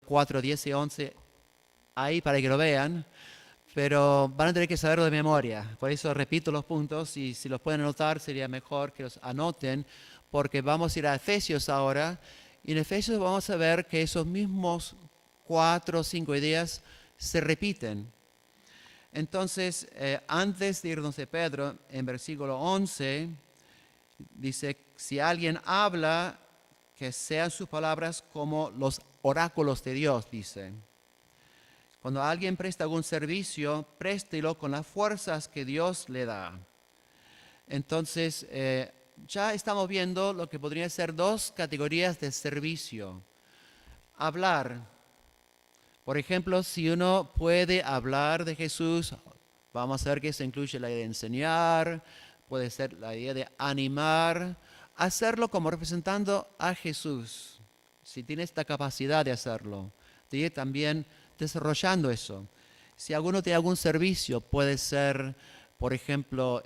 4, 10 y 11 ahí para que lo vean, pero van a tener que saberlo de memoria. Por eso repito los puntos y si los pueden anotar sería mejor que los anoten, porque vamos a ir a Efesios ahora y en Efesios vamos a ver que esos mismos 4 o 5 ideas se repiten. Entonces, antes de irnos de Pedro, en versículo 11, dice, si alguien habla, que sean sus palabras como los oráculos de Dios, dice. Cuando alguien presta algún servicio, préstelo con las fuerzas que Dios le da. Entonces, ya estamos viendo lo que podrían ser dos categorías de servicio. Hablar. Por ejemplo, si uno puede hablar de Jesús, vamos a ver que eso incluye la idea de enseñar, puede ser la idea de animar, hacerlo como representando a Jesús. Si tiene esta capacidad de hacerlo, de ir también desarrollando eso. Si alguno tiene algún servicio, puede ser, por ejemplo,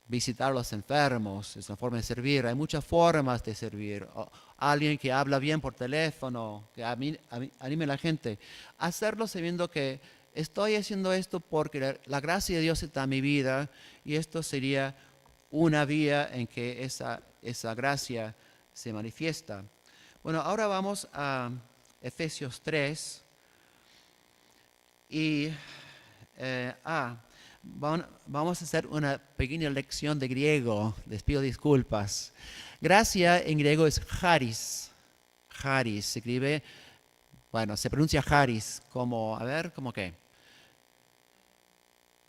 visitar a los enfermos, es una forma de servir. Hay muchas formas de servir. Alguien que habla bien por teléfono, que anime a la gente. Hacerlo sabiendo que estoy haciendo esto porque la gracia de Dios está en mi vida y esto sería una vía en que esa gracia se manifiesta. Bueno, ahora vamos a Efesios 3 y vamos a hacer una pequeña lección de griego. Les pido disculpas. Gracia en griego es charis. Charis se escribe, bueno, se pronuncia charis como, a ver, ¿cómo qué?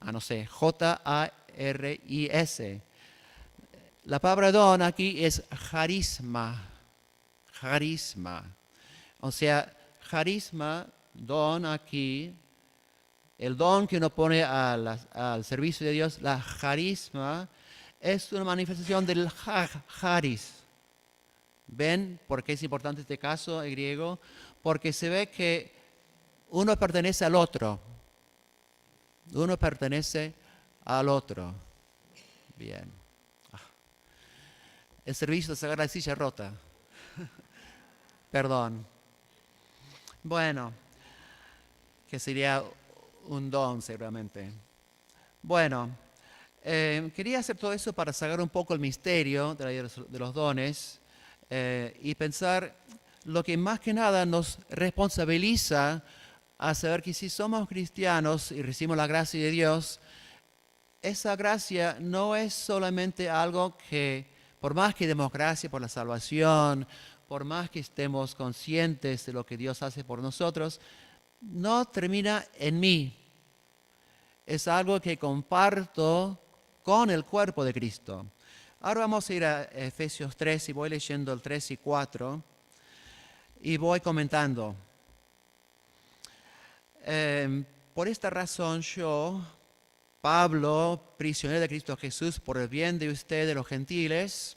No sé, J-A-R-I-S. La palabra don aquí es charisma. Charisma. O sea, charisma, don aquí, el don que uno pone al servicio de Dios, la charisma, es una manifestación del charis. ¿Ven por qué es importante este caso en griego? Porque se ve que uno pertenece al otro. Uno pertenece al otro. Bien. El servicio de sacar la silla rota. Perdón. Bueno, que sería un don seguramente. Bueno, quería hacer todo eso para sacar un poco el misterio de los dones y pensar lo que más que nada nos responsabiliza a saber que si somos cristianos y recibimos la gracia de Dios, esa gracia no es solamente algo que, por más que demos gracia por la salvación, por más que estemos conscientes de lo que Dios hace por nosotros, no termina en mí. Es algo que comparto con el cuerpo de Cristo. Ahora vamos a ir a Efesios 3 y voy leyendo el 3 y 4 y voy comentando. Por esta razón yo, Pablo, prisionero de Cristo Jesús, por el bien de ustedes, los gentiles,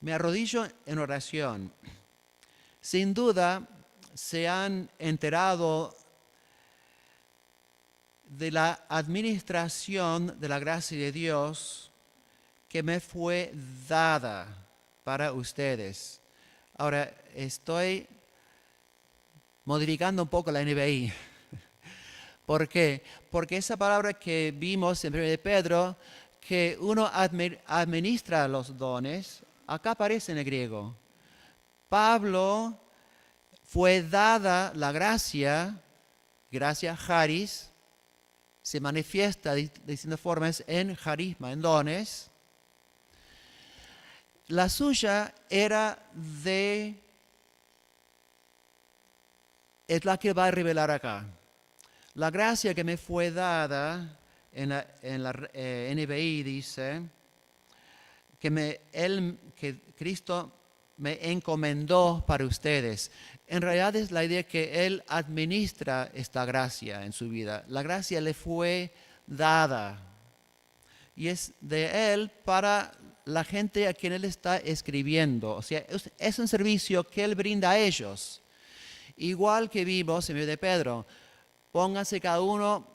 me arrodillo en oración. Sin duda, se han enterado de la administración de la gracia de Dios que me fue dada para ustedes. Ahora, estoy modificando un poco la NBI. ¿Por qué? Porque esa palabra que vimos en 1 de Pedro, que uno administra los dones, acá aparece en el griego. Pablo fue dada la gracia charis, se manifiesta de distintas formas en charisma, en dones. La suya era es la que va a revelar acá. La gracia que me fue dada en la NBI dice que Cristo me encomendó para ustedes. En realidad es la idea que Él administra esta gracia en su vida. La gracia le fue dada y es de Él para la gente a quien Él está escribiendo. O sea, es un servicio que Él brinda a ellos. Igual que vimos en medio de Pedro, pónganse cada uno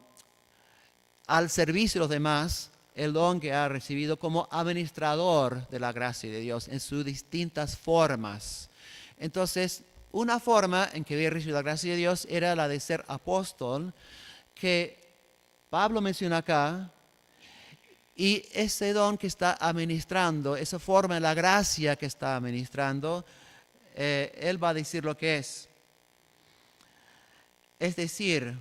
al servicio de los demás el don que ha recibido como administrador de la gracia de Dios en sus distintas formas. Entonces, una forma en que había recibido la gracia de Dios era la de ser apóstol, que Pablo menciona acá, y ese don que está administrando, esa forma de la gracia que está administrando, él va a decir lo que es. Es decir,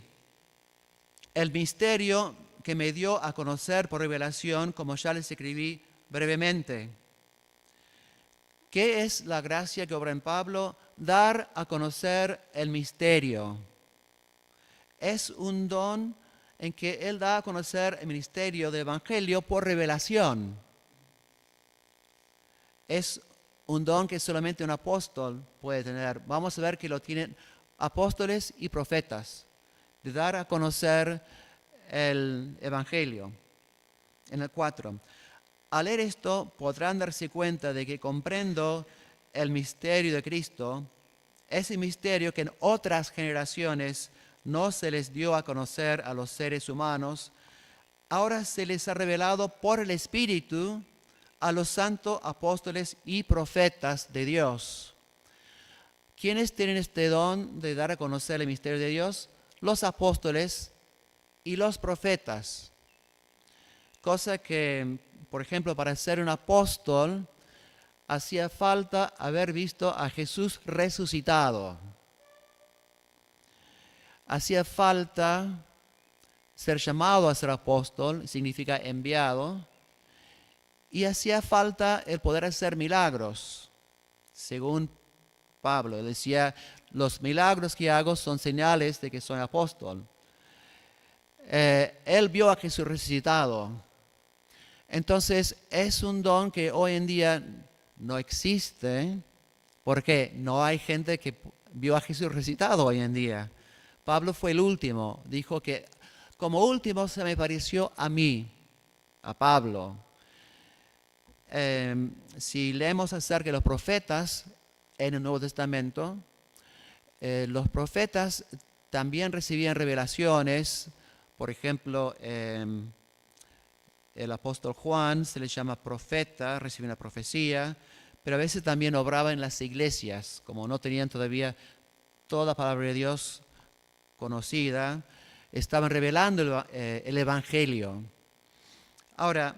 el misterio que me dio a conocer por revelación, como ya les escribí brevemente. ¿Qué es la gracia que obra en Pablo? Dar a conocer el misterio. Es un don en que él da a conocer el ministerio del Evangelio por revelación. Es un don que solamente un apóstol puede tener. Vamos a ver que lo tienen apóstoles y profetas, de dar a conocer el Evangelio. En el 4. Al leer esto podrán darse cuenta de que comprendo el misterio de Cristo, ese misterio que en otras generaciones no se les dio a conocer a los seres humanos, ahora se les ha revelado por el Espíritu a los santos apóstoles y profetas de Dios. ¿Quiénes tienen este don de dar a conocer el misterio de Dios? Los apóstoles y los profetas. Cosa que, por ejemplo, para ser un apóstol, hacía falta haber visto a Jesús resucitado. Hacía falta ser llamado a ser apóstol, significa enviado, y hacía falta el poder hacer milagros. Según Pablo, él decía, los milagros que hago son señales de que soy apóstol. Él vio a Jesús resucitado. Entonces, es un don que hoy en día no existe, porque no hay gente que vio a Jesús resucitado hoy en día. Pablo fue el último, dijo que como último se me pareció a mí, a Pablo. Si leemos acerca de los profetas en el Nuevo Testamento, los profetas también recibían revelaciones. Por ejemplo, el apóstol Juan se le llama profeta, recibe una profecía, pero a veces también obraba en las iglesias, como no tenían todavía toda la palabra de Dios conocida, estaban revelando el Evangelio. Ahora,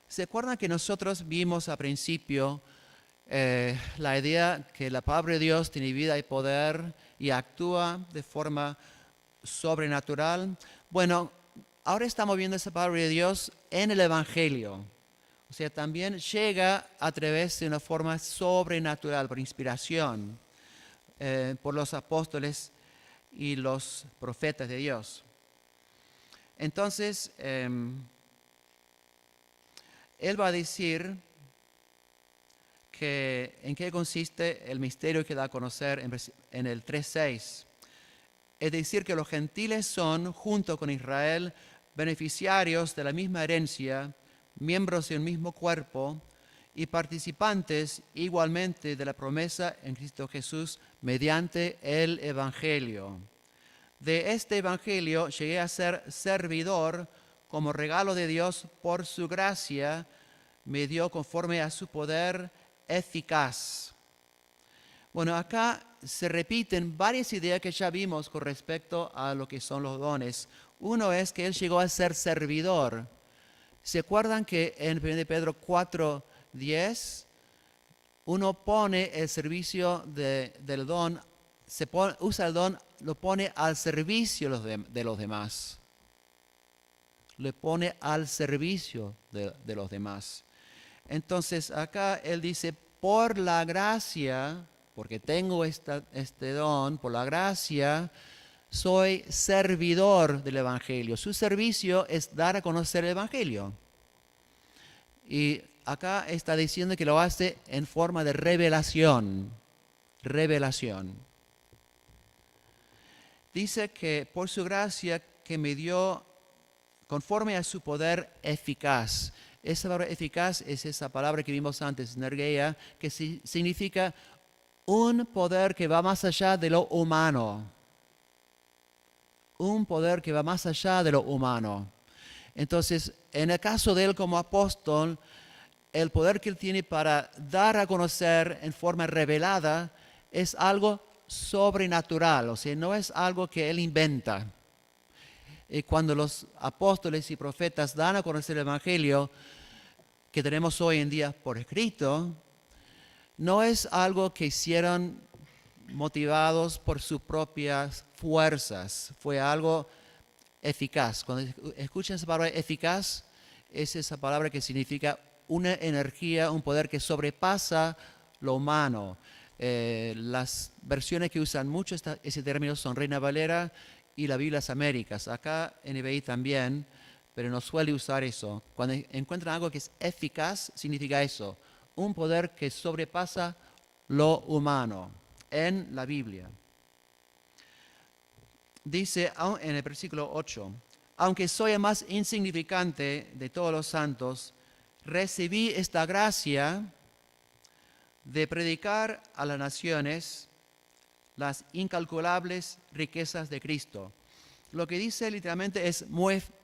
¿se acuerdan que nosotros vimos al principio la idea que la palabra de Dios tiene vida y poder y actúa de forma sobrenatural? Bueno, ahora estamos viendo esa palabra de Dios en el Evangelio. O sea, también llega a través de una forma sobrenatural, por inspiración, por los apóstoles y los profetas de Dios. Entonces, él va a decir en qué consiste el misterio que da a conocer en el 3:6. Es decir, que los gentiles son, junto con Israel, beneficiarios de la misma herencia, miembros de un mismo cuerpo y participantes igualmente de la promesa en Cristo Jesús mediante el Evangelio. De este Evangelio llegué a ser servidor como regalo de Dios por su gracia, me dio conforme a su poder eficaz. Bueno, acá se repiten varias ideas que ya vimos con respecto a lo que son los dones. Uno es que él llegó a ser servidor. ¿Se acuerdan que en 1 Pedro 4:10 uno pone el servicio del don, usa el don, lo pone al servicio de los demás? Le pone al servicio de los demás. Entonces acá él dice, por la gracia, porque tengo este don, por la gracia, soy servidor del Evangelio. Su servicio es dar a conocer el Evangelio. Y acá está diciendo que lo hace en forma de revelación. Revelación. Dice que por su gracia que me dio conforme a su poder eficaz. Esa palabra eficaz es esa palabra que vimos antes, energeia, que significa un poder que va más allá de lo humano. Un poder que va más allá de lo humano. Entonces, en el caso de él como apóstol, el poder que él tiene para dar a conocer en forma revelada es algo sobrenatural, o sea, no es algo que Él inventa. Y cuando los apóstoles y profetas dan a conocer el Evangelio que tenemos hoy en día por escrito, no es algo que hicieron motivados por sus propias fuerzas, fue algo eficaz. Cuando escuchan esa palabra eficaz, es esa palabra que significa una energía, un poder que sobrepasa lo humano. Las versiones que usan mucho ese término son Reina Valera y la Biblia Las Américas. Acá en NBI también, pero no suele usar eso. Cuando encuentran algo que es eficaz, significa eso, un poder que sobrepasa lo humano en la Biblia. Dice en el versículo 8, aunque soy el más insignificante de todos los santos, recibí esta gracia de predicar a las naciones las incalculables riquezas de Cristo. Lo que dice literalmente es,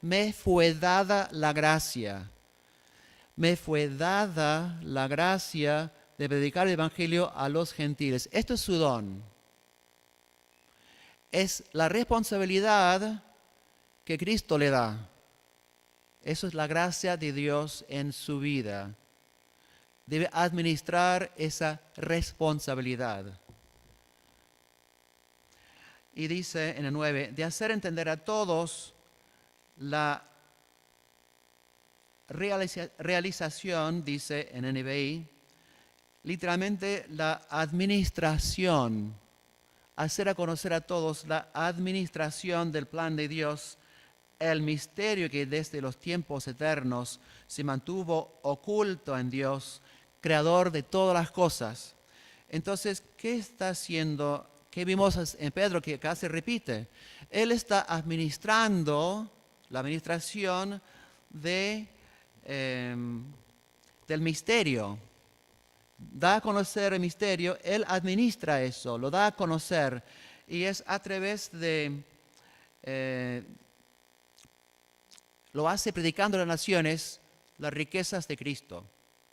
me fue dada la gracia. Me fue dada la gracia de predicar el Evangelio a los gentiles. Esto es su don. Es la responsabilidad que Cristo le da. Eso es la gracia de Dios en su vida. Debe administrar esa responsabilidad. Y dice en el 9, de hacer entender a todos la realización, dice en NBI, literalmente la administración, hacer a conocer a todos la administración del plan de Dios, el misterio que desde los tiempos eternos se mantuvo oculto en Dios, creador de todas las cosas. Entonces, ¿qué está haciendo? ¿Qué vimos en Pedro que acá se repite? Él está administrando la administración del misterio. Da a conocer el misterio, Él administra eso, lo da a conocer. Y es a través de, lo hace predicando a las naciones las riquezas de Cristo.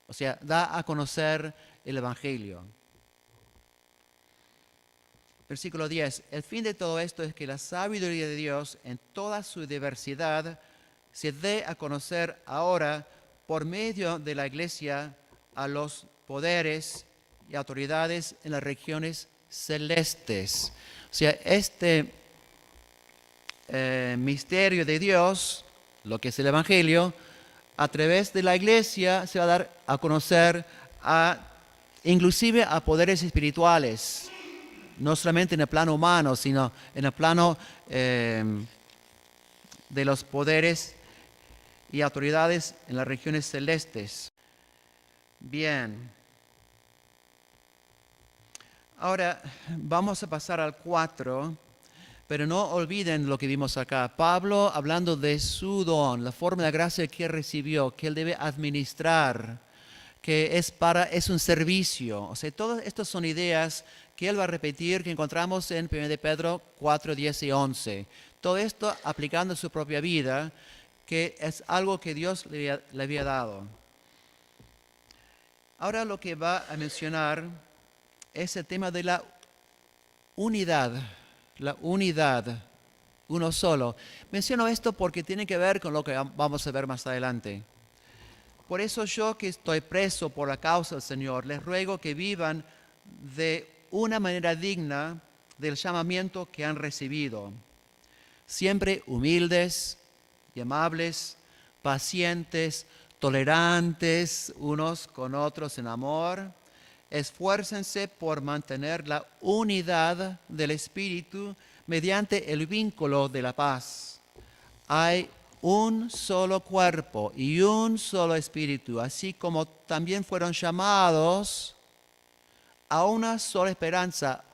O sea, da a conocer el Evangelio. Versículo 10. El fin de todo esto es que la sabiduría de Dios en toda su diversidad se dé a conocer ahora por medio de la Iglesia a los poderes y autoridades en las regiones celestes. O sea, este misterio de Dios, lo que es el Evangelio, a través de la Iglesia se va a dar a conocer inclusive a poderes espirituales. No solamente en el plano humano, sino en el plano de los poderes y autoridades en las regiones celestes. Bien. Ahora vamos a pasar al 4, pero no olviden lo que vimos acá. Pablo hablando de su don, la forma de gracia que recibió, que él debe administrar, que es un servicio. O sea, todas estas son ideas que él va a repetir, que encontramos en 1 Pedro 4, 10 y 11. Todo esto aplicando a su propia vida, que es algo que Dios le había dado. Ahora lo que va a mencionar es el tema de la unidad, uno solo. Menciono esto porque tiene que ver con lo que vamos a ver más adelante. Por eso yo, que estoy preso por la causa del Señor, les ruego que vivan de una manera digna del llamamiento que han recibido. Siempre humildes y amables, pacientes, tolerantes unos con otros en amor. Esfuércense por mantener la unidad del Espíritu mediante el vínculo de la paz. Hay un solo cuerpo y un solo Espíritu, así como también fueron llamados a una sola esperanza,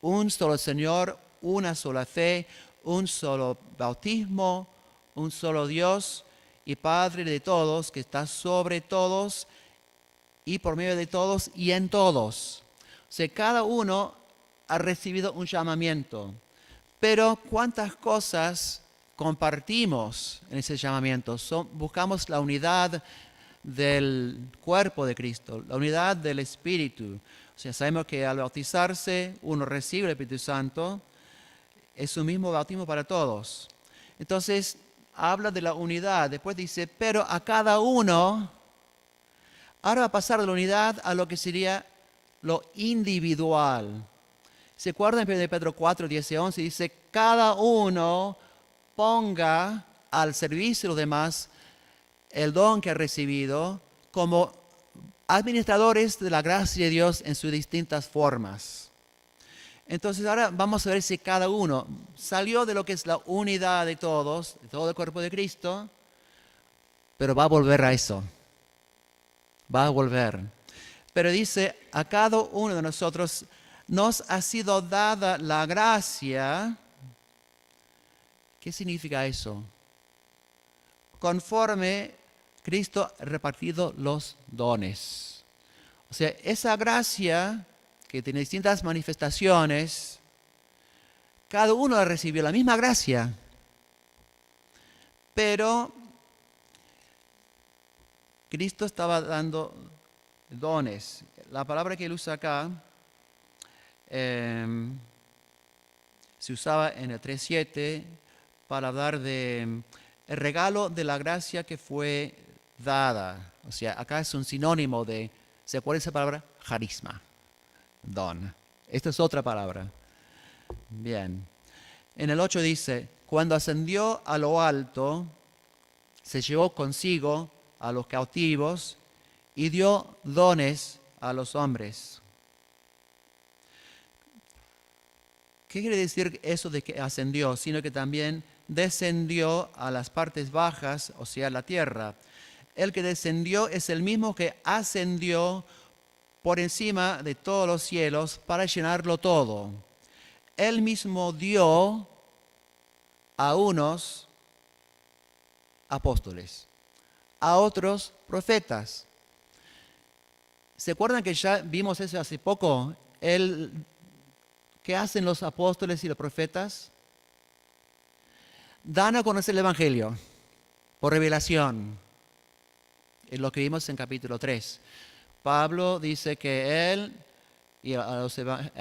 un solo Señor, una sola fe, un solo bautismo, un solo Dios y Padre de todos, que está sobre todos y por medio de todos y en todos. O sea, cada uno ha recibido un llamamiento, pero ¿cuántas cosas compartimos en ese llamamiento? Buscamos la unidad del cuerpo de Cristo, la unidad del Espíritu. O sea, sabemos que al bautizarse uno recibe el Espíritu Santo, es un mismo bautismo para todos. Entonces, habla de la unidad, después dice, pero a cada uno, ahora va a pasar de la unidad a lo que sería lo individual. ¿Se acuerdan de Pedro 4, 10 y 11? Dice, cada uno ponga al servicio de los demás el don que ha recibido como administradores de la gracia de Dios en sus distintas formas. Entonces ahora vamos a ver si cada uno salió de lo que es la unidad de todos, de todo el cuerpo de Cristo, pero va a volver a eso. Va a volver. Pero dice, a cada uno de nosotros nos ha sido dada la gracia. ¿Qué significa eso? Conforme Cristo ha repartido los dones. O sea, esa gracia que tiene distintas manifestaciones, cada uno ha recibido la misma gracia, pero Cristo estaba dando dones. La palabra que él usa acá se usaba en el 3.7 para hablar de el regalo de la gracia que fue dada. O sea, acá es un sinónimo de, ¿se acuerda esa palabra? Carisma, don. Esta es otra palabra. Bien. En el 8 dice, cuando ascendió a lo alto, se llevó consigo a los cautivos y dio dones a los hombres. ¿Qué quiere decir eso de que ascendió? Sino que también descendió a las partes bajas, o sea, la tierra. El que descendió es el mismo que ascendió por encima de todos los cielos para llenarlo todo. Él mismo dio a unos apóstoles, a otros profetas. ¿Se acuerdan que ya vimos eso hace poco? ¿Qué hacen los apóstoles y los profetas? Dan a conocer el Evangelio por revelación. Es lo que vimos en capítulo 3. Pablo dice que él y a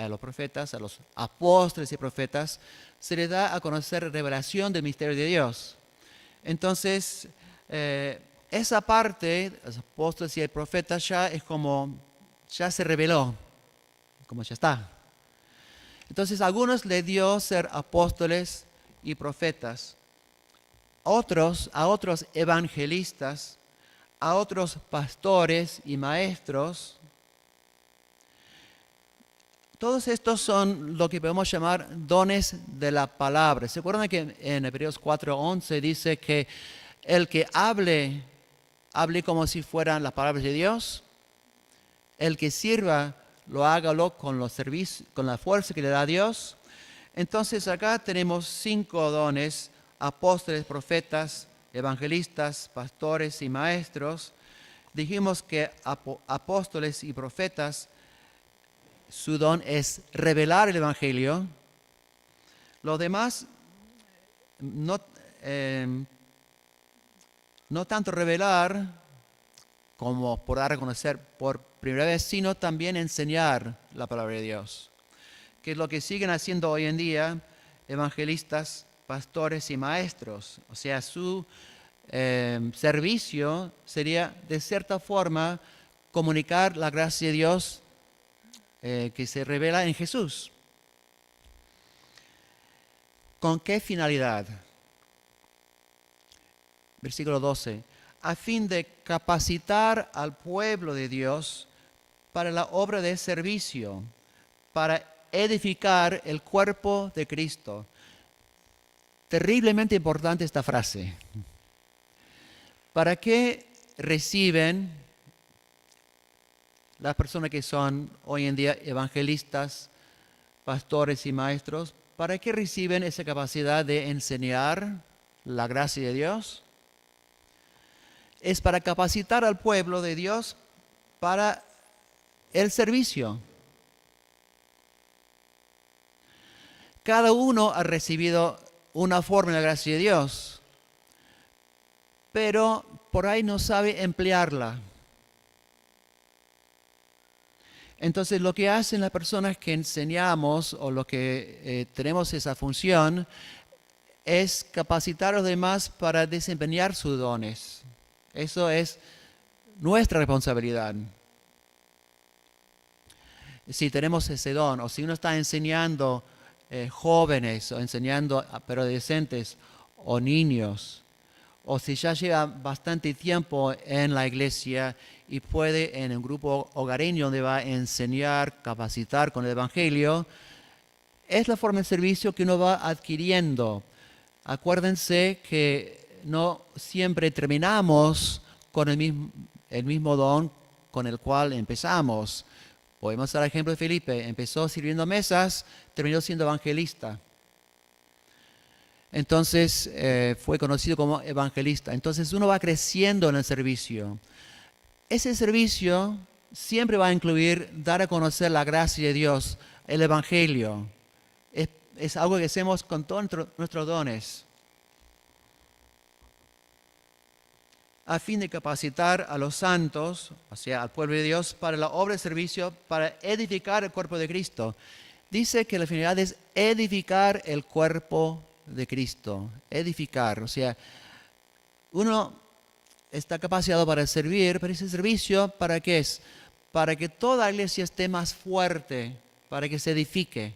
los profetas, a los apóstoles y profetas, se les da a conocer revelación del misterio de Dios. Entonces, esa parte, los apóstoles y el profeta ya es como, ya se reveló, como ya está. Entonces, a algunos le dio ser apóstoles y profetas, a otros evangelistas, a otros pastores y maestros. Todos estos son lo que podemos llamar dones de la palabra. ¿Se acuerdan que en Hebreos 4:11 dice que el que hable como si fueran las palabras de Dios? El que sirva, lo hágalo con la fuerza que le da Dios. Entonces acá tenemos 5 dones: apóstoles, profetas, evangelistas, pastores y maestros. Dijimos que apóstoles y profetas, su don es revelar el Evangelio. Los demás, no tanto revelar como por dar a conocer por primera vez, sino también enseñar la palabra de Dios, que es lo que siguen haciendo hoy en día evangelistas, pastores y maestros. O sea, su servicio sería de cierta forma comunicar la gracia de Dios que se revela en Jesús. ¿Con qué finalidad? Versículo 12. A fin de capacitar al pueblo de Dios para la obra de servicio, para edificar el cuerpo de Cristo. Terriblemente importante esta frase. ¿Para qué reciben las personas que son hoy en día evangelistas, pastores y maestros? ¿Para qué reciben esa capacidad de enseñar la gracia de Dios? Es para capacitar al pueblo de Dios para el servicio. Cada uno ha recibido una forma de la gracia de Dios. pero por ahí no sabe emplearla. Entonces lo que hacen las personas que enseñamos o lo que tenemos esa función es capacitar a los demás para desempeñar sus dones. Eso es nuestra responsabilidad. Si tenemos ese don, o si uno está enseñando jóvenes, o enseñando a adolescentes o niños, o si ya lleva bastante tiempo en la iglesia y puede en un grupo hogareño donde va a enseñar, capacitar con el Evangelio, es la forma de servicio que uno va adquiriendo. Acuérdense que no siempre terminamos con el mismo don con el cual empezamos. Podemos dar el ejemplo de Felipe. Empezó sirviendo mesas, terminó siendo evangelista. Entonces fue conocido como evangelista. Entonces uno va creciendo en el servicio. Ese servicio siempre va a incluir dar a conocer la gracia de Dios, el Evangelio. Es algo que hacemos con todos nuestros dones, a fin de capacitar a los santos, o sea, al pueblo de Dios, para la obra de servicio, para edificar el cuerpo de Cristo. Dice que la finalidad es edificar el cuerpo de Cristo. Edificar, o sea, uno está capacitado para servir, pero ese servicio, ¿para qué es? Para que toda la iglesia esté más fuerte, para que se edifique.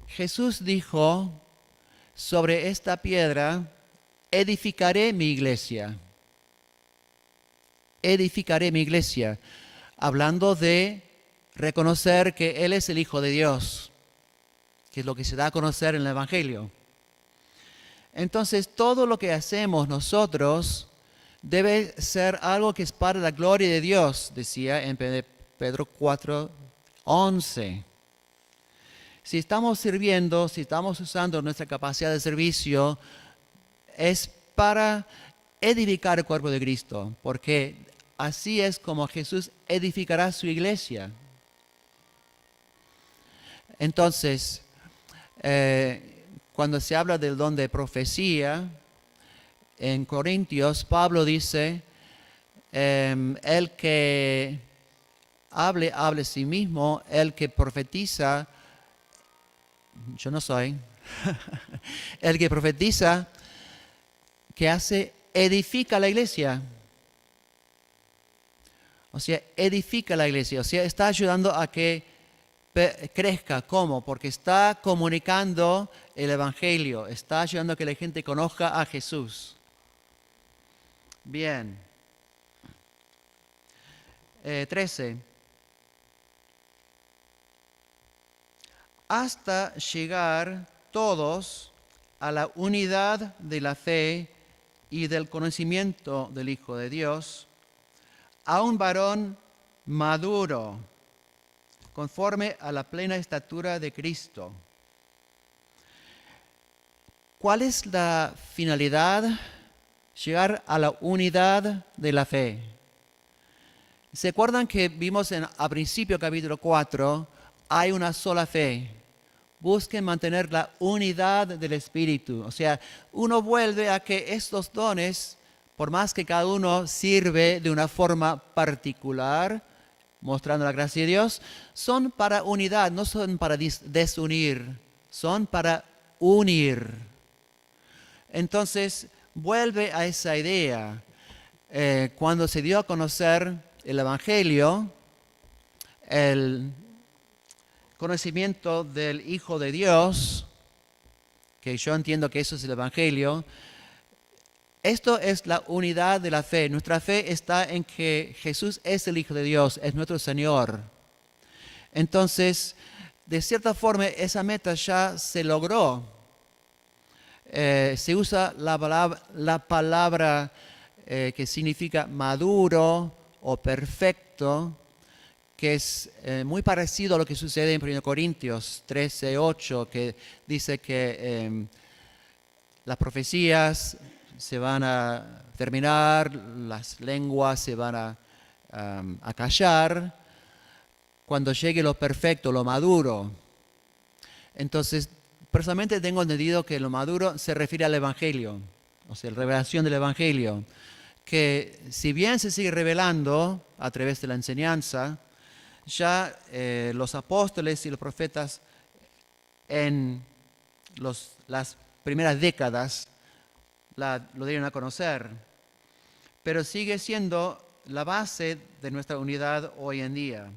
Jesús dijo, sobre esta piedra edificaré mi iglesia. Edificaré mi iglesia. Hablando de reconocer que Él es el Hijo de Dios, que es lo que se da a conocer en el Evangelio. Entonces, todo lo que hacemos nosotros debe ser algo que es para la gloria de Dios, decía en Pedro 4:11. Si estamos sirviendo, si estamos usando nuestra capacidad de servicio, es para edificar el cuerpo de Cristo, porque así es como Jesús edificará su iglesia. Entonces, cuando se habla del don de profecía, en Corintios, Pablo dice, el que hable a sí mismo, el que profetiza, yo no soy, el que profetiza, que hace, edifica la iglesia. O sea, edifica la iglesia, o sea, está ayudando a que crezca. ¿Cómo? Porque está comunicando el Evangelio, está ayudando a que la gente conozca a Jesús. Bien. 13. Hasta llegar todos a la unidad de la fe y del conocimiento del Hijo de Dios, a un varón maduro, conforme a la plena estatura de Cristo. ¿Cuál es la finalidad? Llegar a la unidad de la fe. ¿Se acuerdan que vimos a principio capítulo 4? Hay una sola fe. Busquen mantener la unidad del Espíritu. O sea, uno vuelve a que estos dones, por más que cada uno sirve de una forma particular, mostrando la gracia de Dios, son para unidad, no son para desunir, son para unir. Entonces, vuelve a esa idea. Cuando se dio a conocer el Evangelio, el conocimiento del Hijo de Dios, que yo entiendo que eso es el Evangelio, esto es la unidad de la fe. Nuestra fe está en que Jesús es el Hijo de Dios, es nuestro Señor. Entonces, de cierta forma, esa meta ya se logró. Se usa la palabra que significa maduro o perfecto, que es muy parecido a lo que sucede en 1 Corintios 13:8, que dice que las profecías se van a terminar, las lenguas se van a callar, cuando llegue lo perfecto, lo maduro. Entonces, personalmente tengo entendido que lo maduro se refiere al Evangelio. o sea, la revelación del Evangelio, que si bien se sigue revelando a través de la enseñanza, ya los apóstoles y los profetas en las primeras décadas lo dieron a conocer, pero sigue siendo la base de nuestra unidad hoy en día.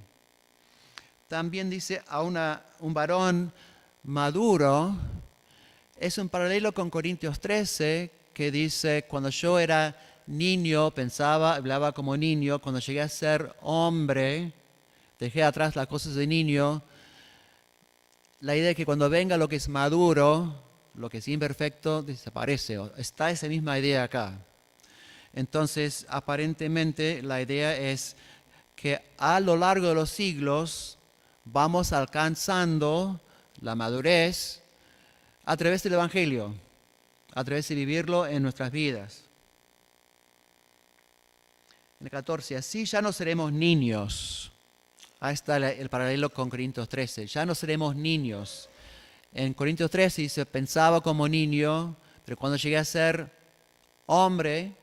También dice a un varón maduro, es un paralelo con Corintios 13, que dice, cuando yo era niño, pensaba, hablaba como niño, cuando llegué a ser hombre, dejé atrás las cosas de niño. La idea de que cuando venga lo que es maduro, lo que es imperfecto, desaparece. Está esa misma idea acá. Entonces, aparentemente, la idea es que a lo largo de los siglos vamos alcanzando la madurez a través del Evangelio, a través de vivirlo en nuestras vidas. En el 14, así ya no seremos niños. Ahí está el paralelo con Corintios 13. Ya no seremos niños. En Corintios 13 dice, pensaba como niño, pero cuando llegué a ser hombre,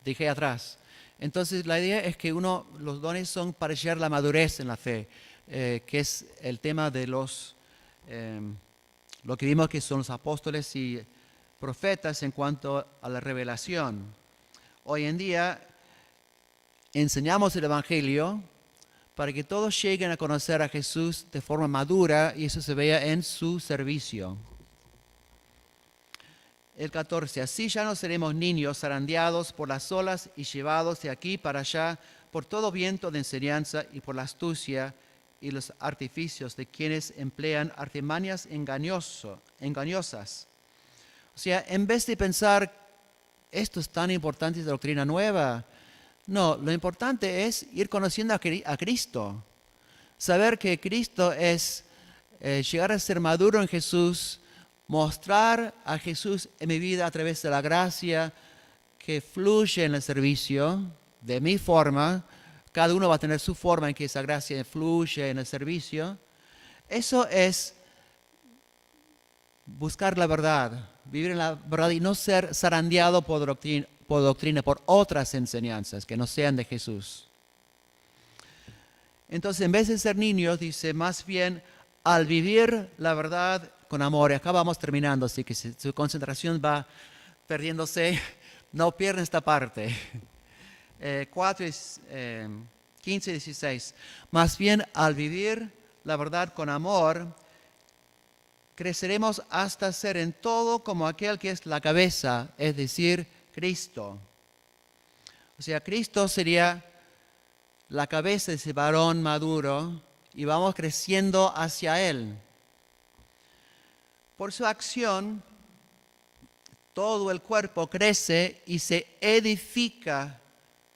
dejé atrás. Entonces la idea es que los dones son para llegar a la madurez en la fe, que es el tema de lo que vimos que son los apóstoles y profetas en cuanto a la revelación. Hoy en día enseñamos el Evangelio para que todos lleguen a conocer a Jesús de forma madura y eso se vea en su servicio. El 14, así ya no seremos niños zarandeados por las olas y llevados de aquí para allá por todo viento de enseñanza y por la astucia y los artificios de quienes emplean artimañas engañosas. O sea, en vez de pensar, esto es tan importante, esta doctrina nueva, no, lo importante es ir conociendo a Cristo. Saber que Cristo es llegar a ser maduro en Jesús, mostrar a Jesús en mi vida a través de la gracia que fluye en el servicio, de mi forma. Cada uno va a tener su forma en que esa gracia fluye en el servicio. Eso es buscar la verdad, vivir en la verdad y no ser zarandeado por doctrina, por otras enseñanzas que no sean de Jesús. Entonces, en vez de ser niños, dice, más bien, al vivir la verdad con amor. Y acá vamos terminando, así que si su concentración va perdiéndose, no pierdan esta parte. 15 y 16. Más bien, al vivir la verdad con amor, creceremos hasta ser en todo como aquel que es la cabeza, es decir, Cristo. O sea, Cristo sería la cabeza de ese varón maduro y vamos creciendo hacia Él. Por su acción, todo el cuerpo crece y se edifica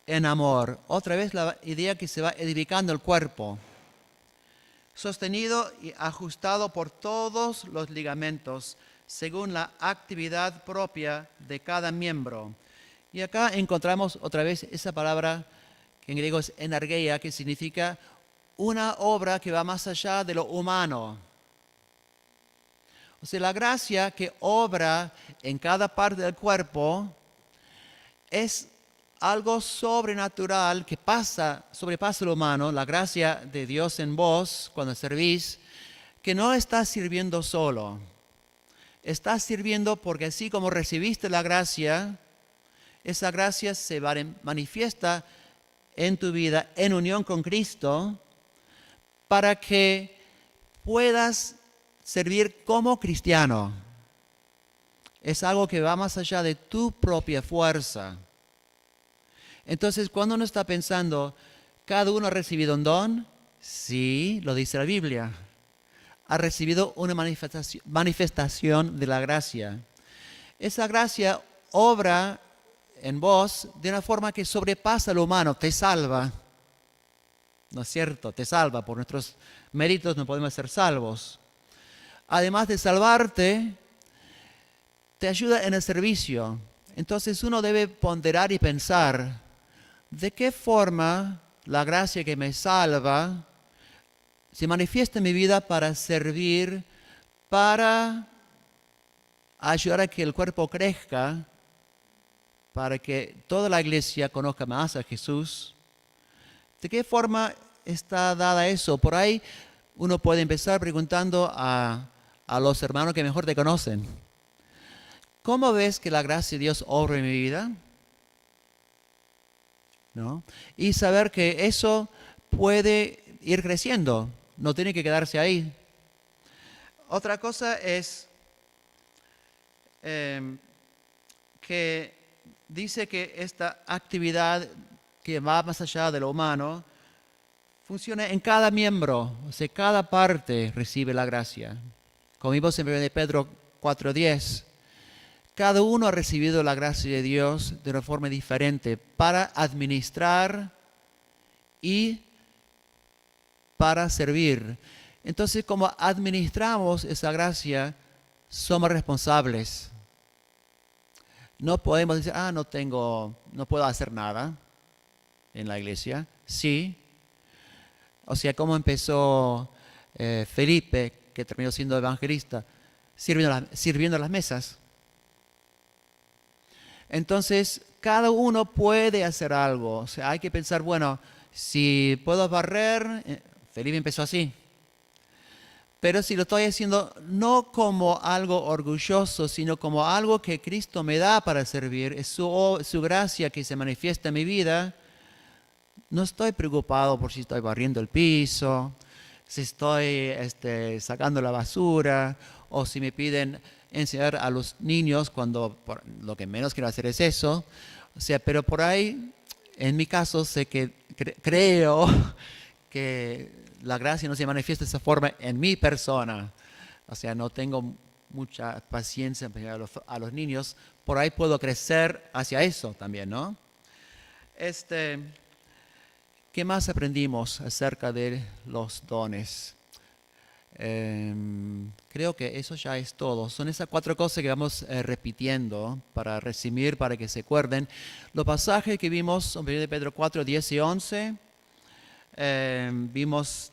en amor. Otra vez la idea que se va edificando el cuerpo, sostenido y ajustado por todos los ligamentos, según la actividad propia de cada miembro. Y acá encontramos otra vez esa palabra que en griego es energeia, que significa una obra que va más allá de lo humano. O sea, la gracia que obra en cada parte del cuerpo es algo sobrenatural que sobrepasa lo humano, la gracia de Dios en vos cuando servís, que no estás sirviendo solo. Estás sirviendo porque así como recibiste la gracia, esa gracia se manifiesta en tu vida en unión con Cristo para que puedas servir como cristiano. Es algo que va más allá de tu propia fuerza. Entonces, cuando uno está pensando, ¿cada uno ha recibido un don? Sí, lo dice la Biblia. Ha recibido una manifestación de la gracia. Esa gracia obra en vos de una forma que sobrepasa lo humano, te salva. ¿No es cierto? Te salva. Por nuestros méritos no podemos ser salvos. Además de salvarte, te ayuda en el servicio. Entonces uno debe ponderar y pensar, ¿de qué forma la gracia que me salva se manifiesta en mi vida para servir, para ayudar a que el cuerpo crezca para que toda la iglesia conozca más a Jesús. ¿De qué forma está dada eso? Por ahí uno puede empezar preguntando a los hermanos que mejor te conocen. ¿Cómo ves que la gracia de Dios obra en mi vida? ¿No? Y saber que eso puede ir creciendo, no tiene que quedarse ahí. Otra cosa es que dice que esta actividad que va más allá de lo humano funciona en cada miembro, o sea, cada parte recibe la gracia. Como vimos en 1 Pedro 4:10, cada uno ha recibido la gracia de Dios de una forma diferente para administrar y para servir. Entonces, como administramos esa gracia, somos responsables. No podemos decir, no puedo hacer nada en la iglesia. Sí. O sea, ¿cómo empezó Felipe, que terminó siendo evangelista? Sirviendo las mesas. Entonces, cada uno puede hacer algo. O sea, hay que pensar, bueno, si puedo barrer, Felipe empezó así. Pero si lo estoy haciendo no como algo orgulloso, sino como algo que Cristo me da para servir, es su gracia que se manifiesta en mi vida, no estoy preocupado por si estoy barriendo el piso, si estoy sacando la basura, o si me piden enseñar a los niños cuando lo que menos quiero hacer es eso. O sea, pero por ahí, en mi caso, sé que creo que la gracia no se manifiesta de esa forma en mi persona. O sea, no tengo mucha paciencia en enseñar a los niños. Por ahí puedo crecer hacia eso también, ¿no? ¿Qué más aprendimos acerca de los dones? Creo que eso ya es todo. Son esas 4 cosas que vamos repitiendo para resumir, para que se acuerden. Los pasajes que vimos en 1 Pedro 4, 10 y 11, vimos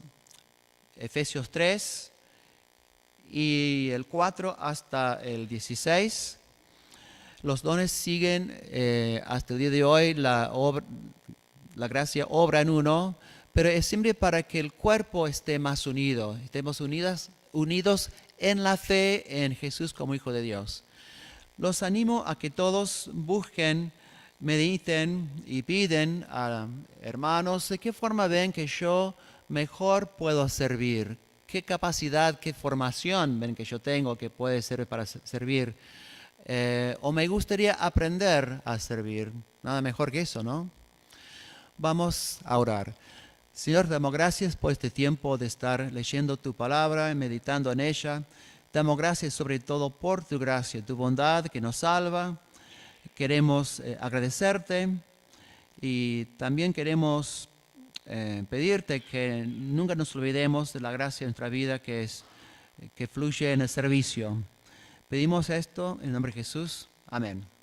Efesios 3 y el 4 hasta el 16. Los dones siguen hasta el día de hoy. La gracia obra en uno, pero es siempre para que el cuerpo esté más unido, estemos unidos en la fe en Jesús como Hijo de Dios. Los animo a que todos busquen, mediten y piden a hermanos de qué forma ven que yo mejor puedo servir, qué capacidad, qué formación ven que yo tengo que puede ser para servir, o me gustaría aprender a servir. Nada mejor que eso, ¿no? Vamos a orar. Señor, te damos gracias por este tiempo de estar leyendo tu palabra y meditando en ella. Te damos gracias sobre todo por tu gracia, tu bondad que nos salva. Queremos agradecerte y también queremos pedirte que nunca nos olvidemos de la gracia en nuestra vida que fluye en el servicio. Pedimos esto en el nombre de Jesús. Amén.